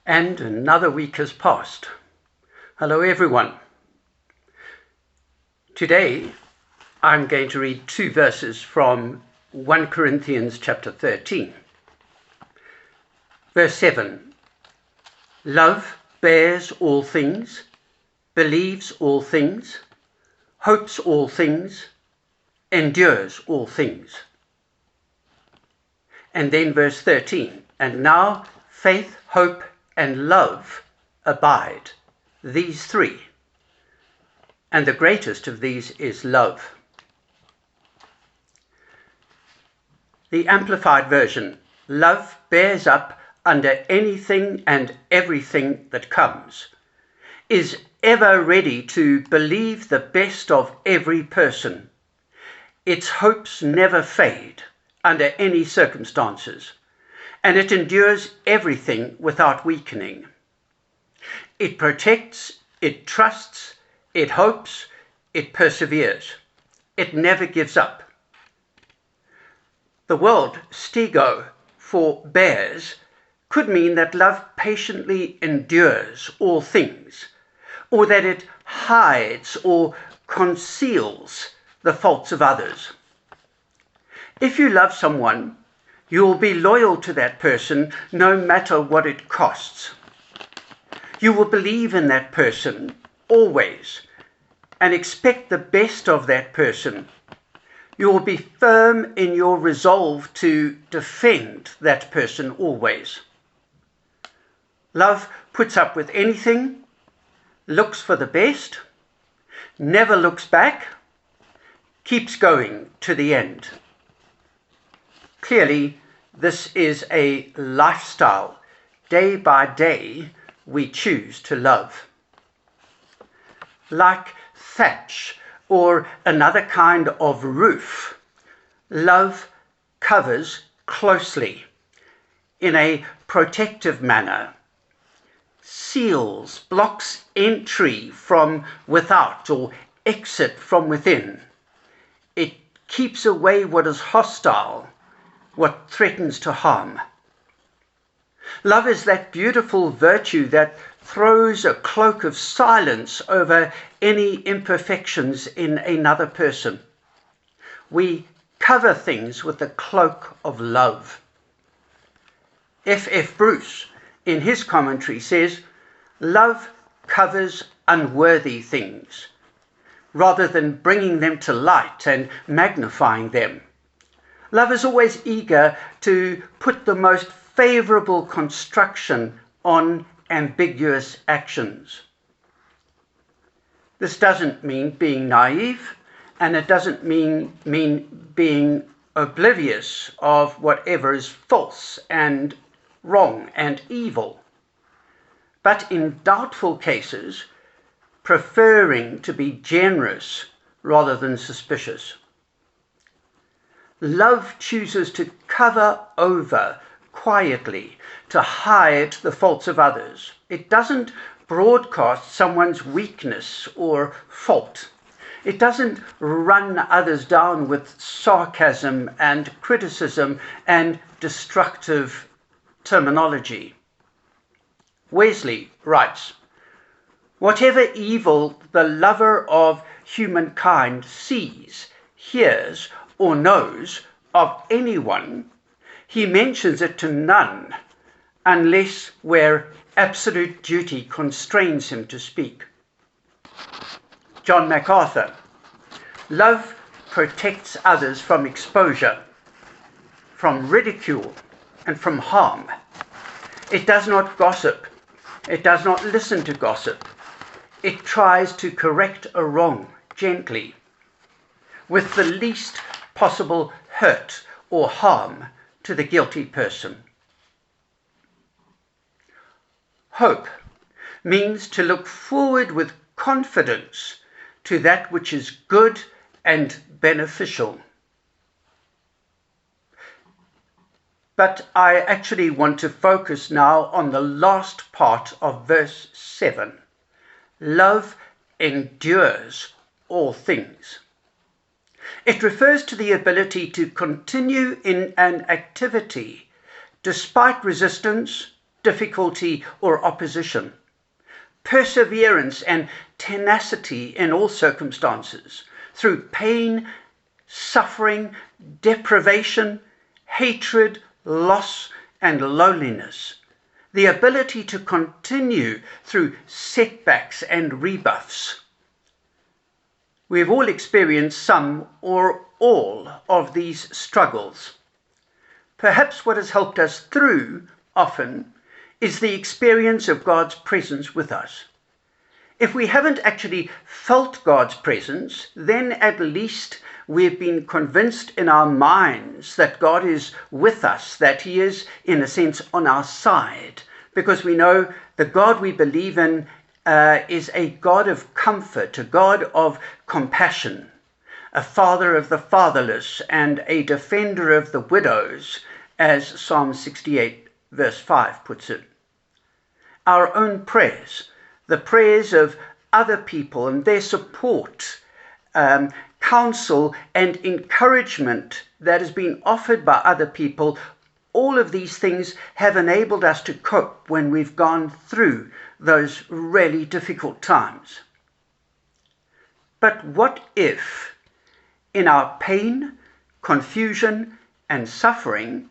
And another week has passed. Hello everyone. Today I'm going to read 2 verses from 1 Corinthians chapter 13. Verse 7. Love bears all things, believes all things, hopes all things, endures all things. And then verse 13. And now faith, hope, and love abide, these 3. And the greatest of these is love. The Amplified Version: love bears up under anything and everything that comes, is ever ready to believe the best of every person. Its hopes never fade under any circumstances, and it endures everything without weakening. It protects, it trusts, it hopes, it perseveres. It never gives up. The word stego for bears could mean that love patiently endures all things, or that it hides or conceals the faults of others. If you love someone, you will be loyal to that person no matter what it costs. You will believe in that person always and expect the best of that person. You will be firm in your resolve to defend that person always. Love puts up with anything, looks for the best, never looks back, keeps going to the end. Clearly, this is a lifestyle. Day by day, we choose to love. Like thatch or another kind of roof, love covers closely in a protective manner, seals, blocks entry from without or exit from within. It keeps away what is hostile, what threatens to harm. Love is that beautiful virtue that throws a cloak of silence over any imperfections in another person. We cover things with the cloak of love. F.F. Bruce, in his commentary, says, love covers unworthy things, rather than bringing them to light and magnifying them. Love is always eager to put the most favorable construction on ambiguous actions. This doesn't mean being naive, and it doesn't mean being oblivious of whatever is false and wrong and evil. But in doubtful cases, preferring to be generous rather than suspicious. Love chooses to cover over quietly, to hide the faults of others. It doesn't broadcast someone's weakness or fault. It doesn't run others down with sarcasm and criticism and destructive terminology. Wesley writes, whatever evil the lover of humankind sees, hears, or knows of anyone, he mentions it to none, unless where absolute duty constrains him to speak. John MacArthur: love protects others from exposure, from ridicule, and from harm. It does not gossip. It does not listen to gossip. It tries to correct a wrong gently, with the least possible hurt or harm to the guilty person. Hope means to look forward with confidence to that which is good and beneficial. But I actually want to focus now on the last part of verse 7. Love endures all things. It refers to the ability to continue in an activity despite resistance, difficulty, or opposition. Perseverance and tenacity in all circumstances, through pain, suffering, deprivation, hatred, loss, and loneliness. The ability to continue through setbacks and rebuffs. We have all experienced some or all of these struggles. Perhaps what has helped us through often is the experience of God's presence with us. If we haven't actually felt God's presence, then at least we've been convinced in our minds that God is with us, that he is, in a sense, on our side, because we know the God we believe in is a God of comfort, a God of compassion, a father of the fatherless, and a defender of the widows, as Psalm 68 verse 5 puts it. Our own prayers, the prayers of other people and their support, counsel and encouragement that has been offered by other people, all of these things have enabled us to cope when we've gone through those really difficult times. But what if, in our pain, confusion, and suffering,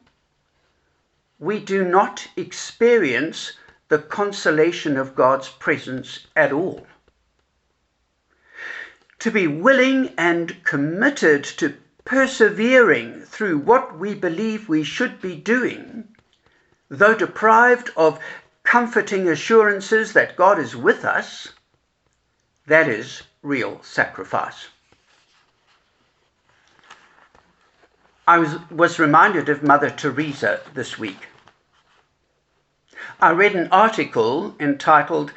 we do not experience the consolation of God's presence at all? To be willing and committed to persevering through what we believe we should be doing, though deprived of comforting assurances that God is with us, that is real sacrifice. I was reminded of Mother Teresa this week. I read an article entitled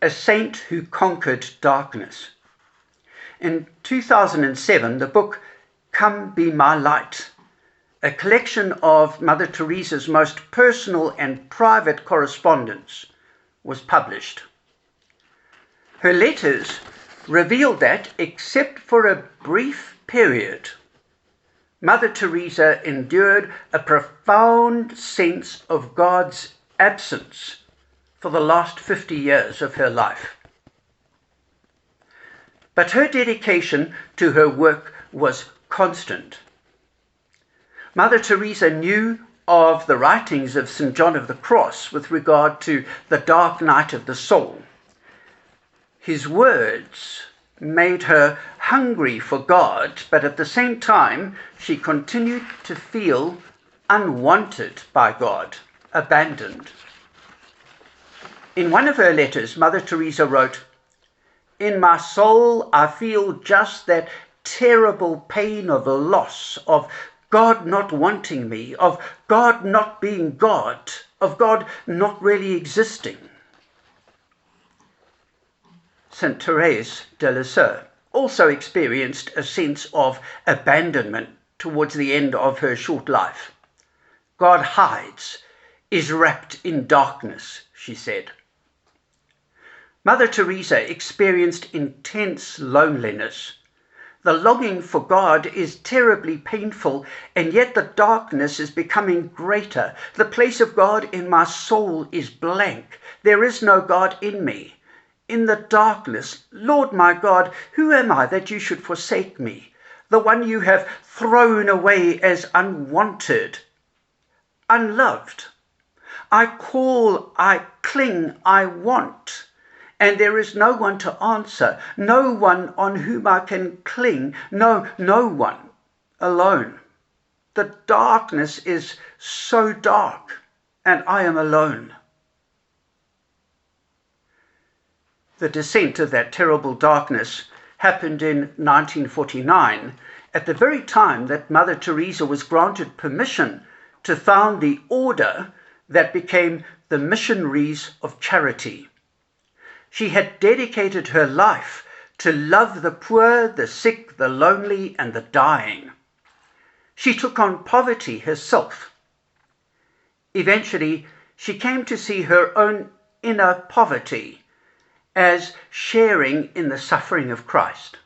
"A Saint Who Conquered Darkness." In 2007, the book "Come Be My Light," a collection of Mother Teresa's most personal and private correspondence, was published. Her letters revealed that, except for a brief period, Mother Teresa endured a profound sense of God's absence for the last 50 years of her life. But her dedication to her work was constant. Mother Teresa knew of the writings of St. John of the Cross with regard to the dark night of the soul. His words made her hungry for God, but at the same time, she continued to feel unwanted by God, abandoned. In one of her letters, Mother Teresa wrote, "In my soul, I feel just that terrible pain of loss, of God not wanting me, of God not being God, of God not really existing." St. Therese de Lisieux also experienced a sense of abandonment towards the end of her short life. God hides, is wrapped in darkness, she said. Mother Teresa experienced intense loneliness. The longing for God is terribly painful, and yet the darkness is becoming greater. The place of God in my soul is blank. There is no God in me. In the darkness, Lord my God, who am I that you should forsake me, the one you have thrown away as unwanted, unloved? I call, I cling, I want, and there is no one to answer, no one on whom I can cling, no one, alone. The darkness is so dark, and I am alone. The descent of that terrible darkness happened in 1949, at the very time that Mother Teresa was granted permission to found the order that became the Missionaries of Charity. She had dedicated her life to love the poor, the sick, the lonely, and the dying. She took on poverty herself. Eventually, she came to see her own inner poverty as sharing in the suffering of Christ.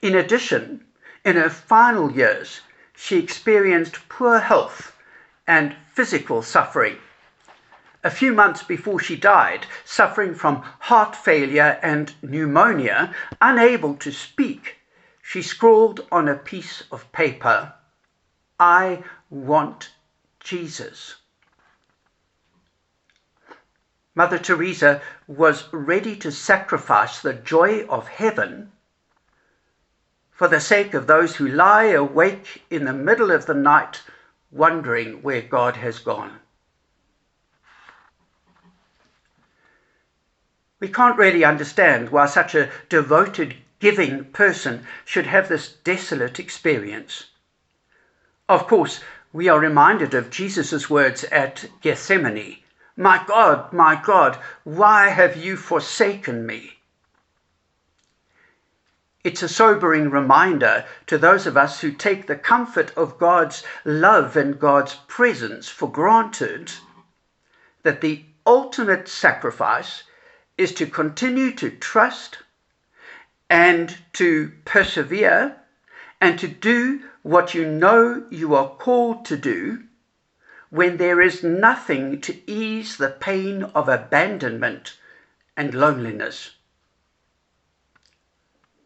In addition, in her final years, she experienced poor health and physical suffering. A few months before she died, suffering from heart failure and pneumonia, unable to speak, she scrawled on a piece of paper, "I want Jesus." Mother Teresa was ready to sacrifice the joy of heaven for the sake of those who lie awake in the middle of the night wondering where God has gone. We can't really understand why such a devoted, giving person should have this desolate experience. Of course, we are reminded of Jesus' words at Gethsemane, my God, why have you forsaken me?" It's a sobering reminder to those of us who take the comfort of God's love and God's presence for granted that the ultimate sacrifice is to continue to trust and to persevere and to do what you know you are called to do when there is nothing to ease the pain of abandonment and loneliness.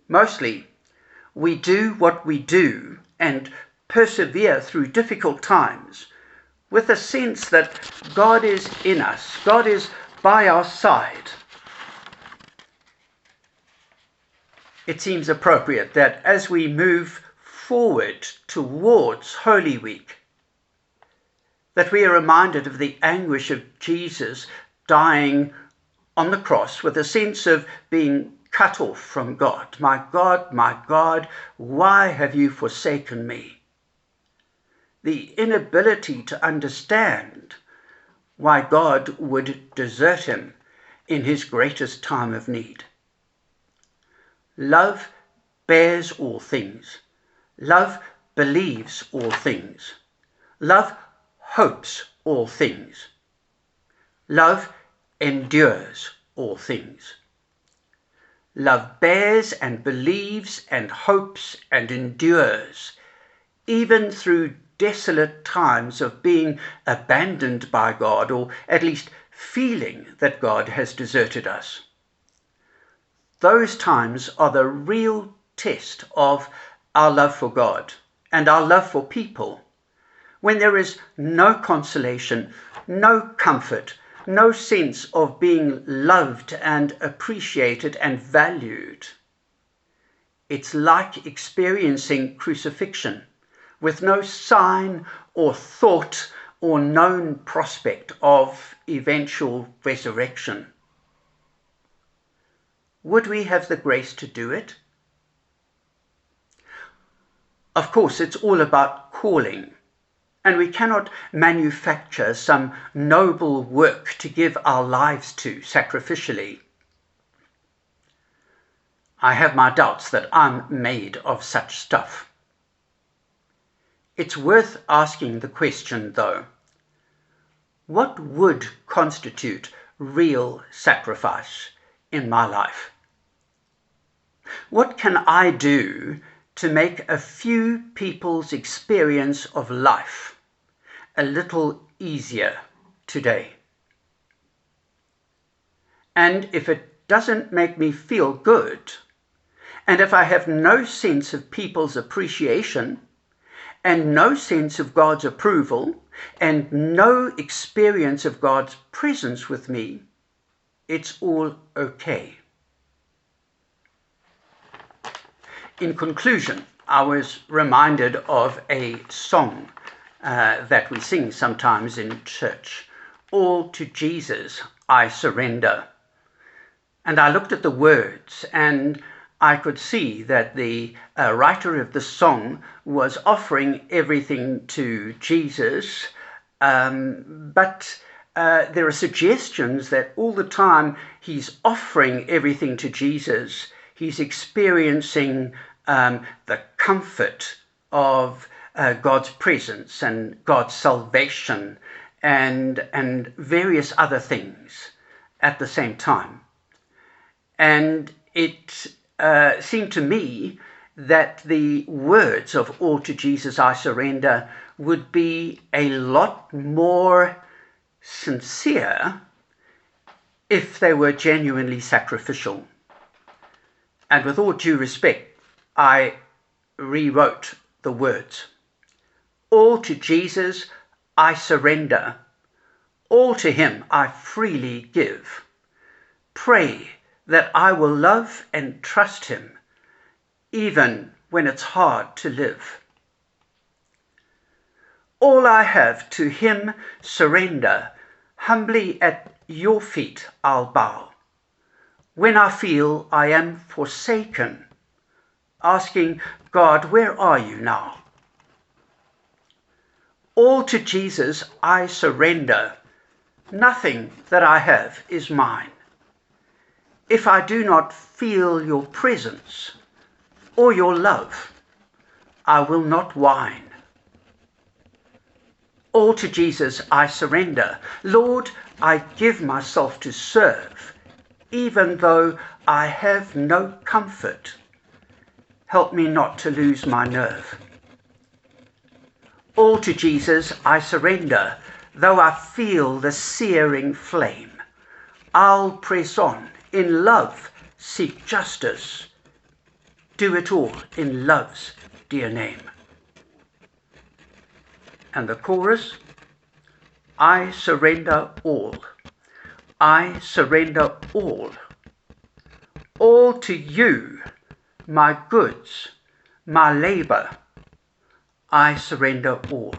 Mostly, we do what we do and persevere through difficult times with a sense that God is in us, God is by our side. It seems appropriate that as we move forward towards Holy Week, that we are reminded of the anguish of Jesus dying on the cross with a sense of being cut off from God. My God, why have you forsaken me? The inability to understand why God would desert him in his greatest time of need. Love bears all things. Love believes all things. Love hopes all things. Love endures all things. Love bears and believes and hopes and endures, even through desolate times of being abandoned by God, or at least feeling that God has deserted us. Those times are the real test of our love for God and our love for people, when there is no consolation, no comfort, no sense of being loved and appreciated and valued. It's like experiencing crucifixion with no sign or thought or known prospect of eventual resurrection. Would we have the grace to do it? Of course, it's all about calling. And we cannot manufacture some noble work to give our lives to sacrificially. I have my doubts that I'm made of such stuff. It's worth asking the question, though, what would constitute real sacrifice in my life? What can I do to make a few people's experience of life a little easier today? And if it doesn't make me feel good, and if I have no sense of people's appreciation, and no sense of God's approval, and no experience of God's presence with me, it's all okay. In conclusion, I was reminded of a song that we sing sometimes in church. All to Jesus I surrender. And I looked at the words and I could see that the writer of the song was offering everything to Jesus, but there are suggestions that all the time he's offering everything to Jesus, he's experiencing the comfort of God's presence and God's salvation and various other things at the same time. And it seemed to me that the words of all to Jesus I surrender would be a lot more sincere if they were genuinely sacrificial. And with all due respect, I rewrote the words. All to Jesus I surrender. All to him I freely give. Pray that I will love and trust him, even when it's hard to live. All I have to him surrender. Humbly at your feet I'll bow. When I feel I am forsaken, asking, God, where are you now? All to Jesus I surrender. Nothing that I have is mine. If I do not feel your presence or your love, I will not whine. All to Jesus I surrender. Lord, I give myself to serve, even though I have no comfort. Help me not to lose my nerve. All to Jesus I surrender, though I feel the searing flame. I'll press on, in love seek justice. Do it all in love's dear name. And the chorus, I surrender all. I surrender all. All to you, my goods, my labour, I surrender all.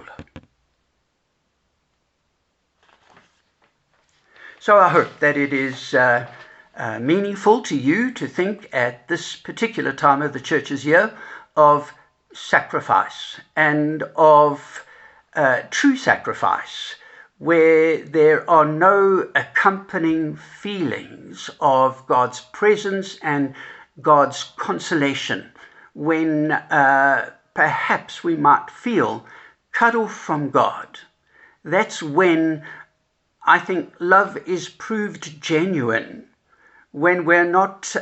So I hope that it is meaningful to you to think at this particular time of the church's year of sacrifice and of true sacrifice, where there are no accompanying feelings of God's presence and God's consolation, when perhaps we might feel cut off from God. That's when I think love is proved genuine, when we're not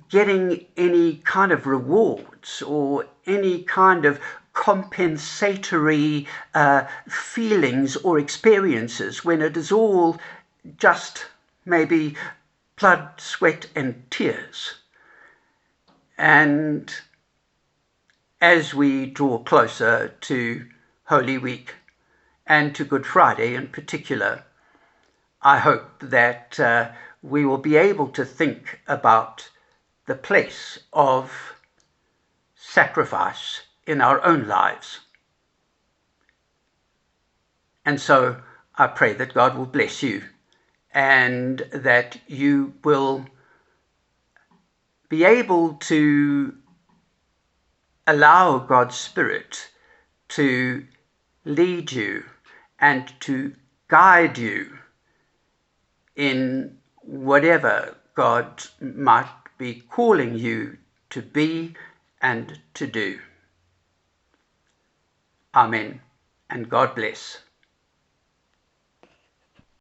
getting any kind of rewards or any kind of compensatory feelings or experiences, when it is all just maybe blood, sweat and tears. And as we draw closer to Holy Week and to Good Friday in particular, I hope that we will be able to think about the place of sacrifice in our own lives. And so I pray that God will bless you and that you will be able to allow God's Spirit to lead you and to guide you in whatever God might be calling you to be and to do. Amen, and God bless.